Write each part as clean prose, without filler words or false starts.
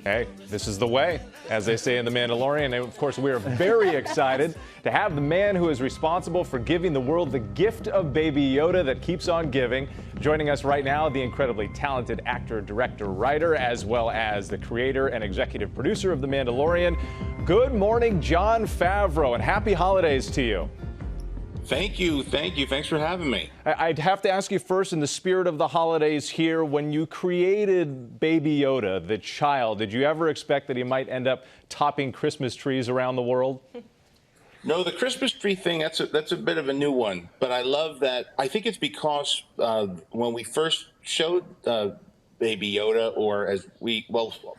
Hey, this is the way, as they say in The Mandalorian. And of course, we are very excited to have the man who is responsible for giving the world the gift of Baby Yoda that keeps on giving. Joining us right now, the incredibly talented actor, director, writer, as well as the creator and executive producer of The Mandalorian. Good morning, Jon Favreau, and happy holidays to you. Thank you. Thanks for having me. I'd have to ask you first, in the spirit of the holidays here, when you created Baby Yoda, the child, did you ever expect that he might end up topping Christmas trees around the world? No, the Christmas tree thing, that's a bit of a new one. But I love that. I think it's because when we first showed Baby Yoda,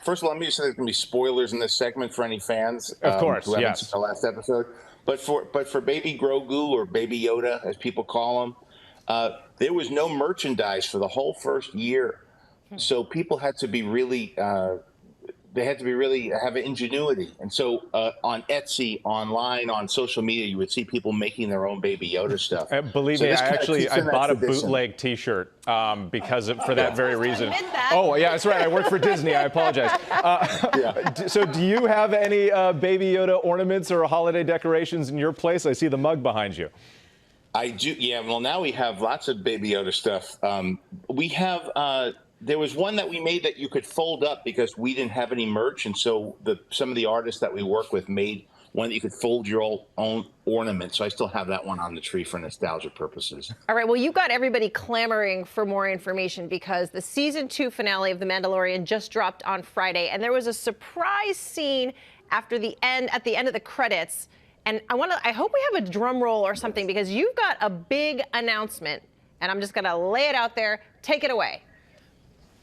first of all, let me just say there's going to be spoilers in this segment for any fans. Of course, who haven't yes. seen the last episode. But for Baby Grogu, or Baby Yoda, as people call him, there was no merchandise for the whole first year. So people had to be really, have ingenuity. And so on Etsy, online, on social media, you would see people making their own Baby Yoda stuff. Believe me, I bought a bootleg T-shirt for that very reason. Oh, yeah, that's right. I work for Disney. I apologize. So do you have any Baby Yoda ornaments or holiday decorations in your place? I see the mug behind you. I do. Yeah. Well, now we have lots of Baby Yoda stuff. We have. There was one that we made that you could fold up because we didn't have any merch, and so some of the artists that we work with made one that you could fold your own ornament. So I still have that one on the tree for nostalgia purposes. All right. Well, you got everybody clamoring for more information because the season 2 finale of The Mandalorian just dropped on Friday, and there was a surprise scene at the end of the credits. And I hope we have a drum roll or something because you've got a big announcement, and I'm just going to lay it out there. Take it away.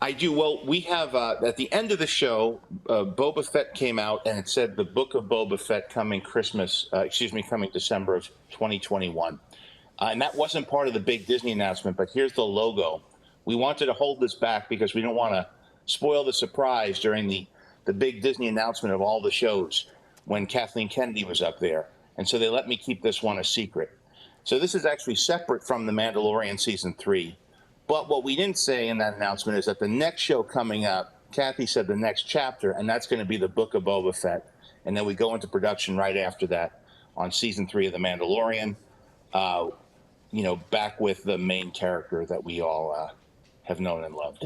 I do. Well, we have at the end of the show, Boba Fett came out and it said the Book of Boba Fett coming coming December of 2021. And that wasn't part of the big Disney announcement, but here's the logo. We wanted to hold this back because we don't want to spoil the surprise during the big Disney announcement of all the shows when Kathleen Kennedy was up there. And so they let me keep this one a secret. So this is actually separate from The Mandalorian Season 3. But what we didn't say in that announcement is that the next show coming up, Kathy said the next chapter, and that's going to be the Book of Boba Fett. And then we go into production right after that on Season 3 of The Mandalorian, back with the main character that we all have known and loved.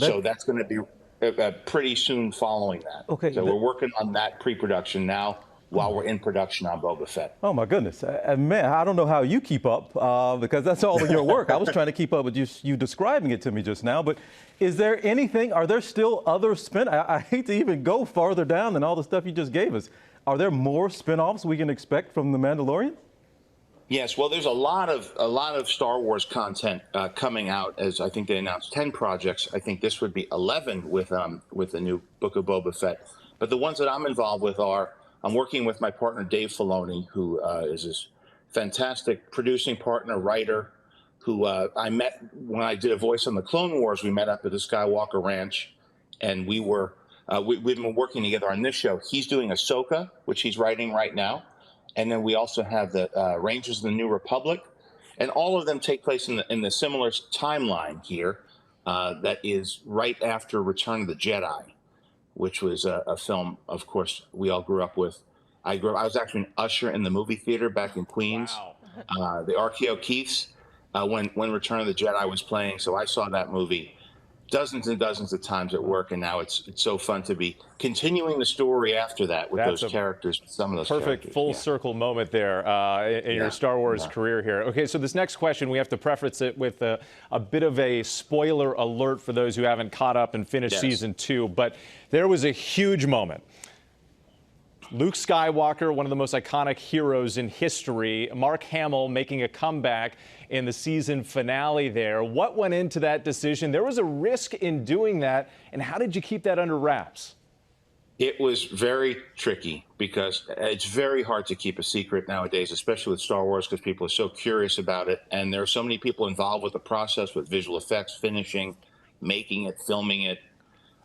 So that's going to be pretty soon following that. Okay. So we're working on that pre-production now, while we're in production on Boba Fett. Oh, my goodness. Man, I don't know how you keep up because that's all of your work. I was trying to keep up with you describing it to me just now. But are there still other I hate to even go farther down than all the stuff you just gave us. Are there more spinoffs we can expect from The Mandalorian? Yes, well, there's a lot of Star Wars content coming out, as I think they announced 10 projects. I think this would be 11 with the new Book of Boba Fett. But the ones that I'm involved with I'm working with my partner, Dave Filoni, who is this fantastic producing partner, writer, who I met when I did a voice on the Clone Wars. We met up at the Skywalker Ranch, and we've been working together on this show. He's doing Ahsoka, which he's writing right now. And then we also have the Rangers of the New Republic. And all of them take place in the similar timeline here that is right after Return of the Jedi, which was a film, of course, we all grew up with. I was actually an usher in the movie theater back in Queens, the RKO Keiths, when Return of the Jedi was playing. So I saw that movie dozens and dozens of times at work, and now it's so fun to be continuing the story after that with those characters, some of those perfect full circle moment there in your Star Wars career here. Okay, so this next question, we have to preface it with a bit of a spoiler alert for those who haven't caught up and finished Season 2, but there was a huge moment. Luke Skywalker, one of the most iconic heroes in history, Mark Hamill making a comeback in the season finale there. What went into that decision? There was a risk in doing that, and how did you keep that under wraps? It was very tricky because it's very hard to keep a secret nowadays, especially with Star Wars, because people are so curious about it. And there are so many people involved with the process, with visual effects, finishing, making it, filming it,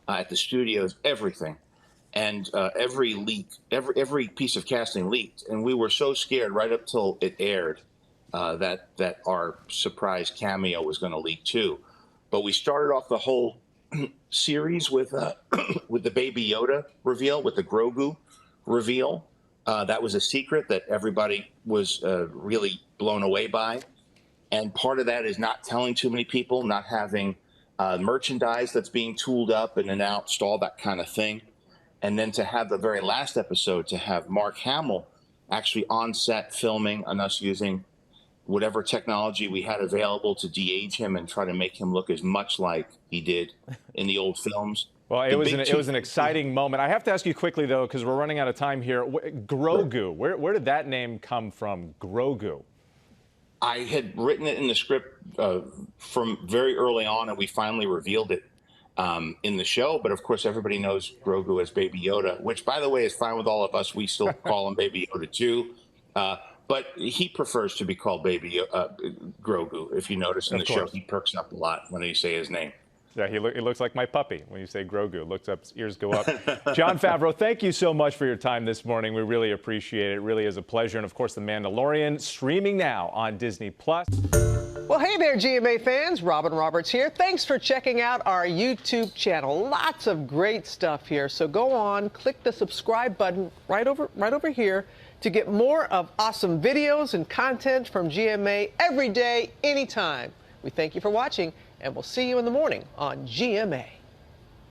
at the studios, everything. And every leak, every piece of casting leaked. And we were so scared right up till it aired that our surprise cameo was going to leak too. But we started off the whole series with with the Baby Yoda reveal, with the Grogu reveal. That was a secret that everybody was really blown away by. And part of that is not telling too many people, not having merchandise that's being tooled up and announced, all that kind of thing. And then to have the very last episode, to have Mark Hamill actually on set filming and us using whatever technology we had available to de-age him and try to make him look as much like he did in the old films. Well, it was an exciting moment. I have to ask you quickly, though, because we're running out of time here. Grogu, where did that name come from, Grogu? I had written it in the script from very early on, and we finally revealed it in the show. But of course, everybody knows Grogu as Baby Yoda, which, by the way, is fine with all of us. We still call him Baby Yoda too. But he prefers to be called Baby Grogu. If you notice in the show, he perks up a lot when you say his name. Yeah, he looks like my puppy when you say Grogu. Looks up, his ears go up. Jon Favreau, thank you so much for your time this morning. We really appreciate it. It really is a pleasure. And, of course, The Mandalorian streaming now on Disney+. Well, hey there, GMA fans. Robin Roberts here. Thanks for checking out our YouTube channel. Lots of great stuff here. So go on, click the subscribe button right over here to get more of awesome videos and content from GMA every day, anytime. We thank you for watching, and we'll see you in the morning on GMA.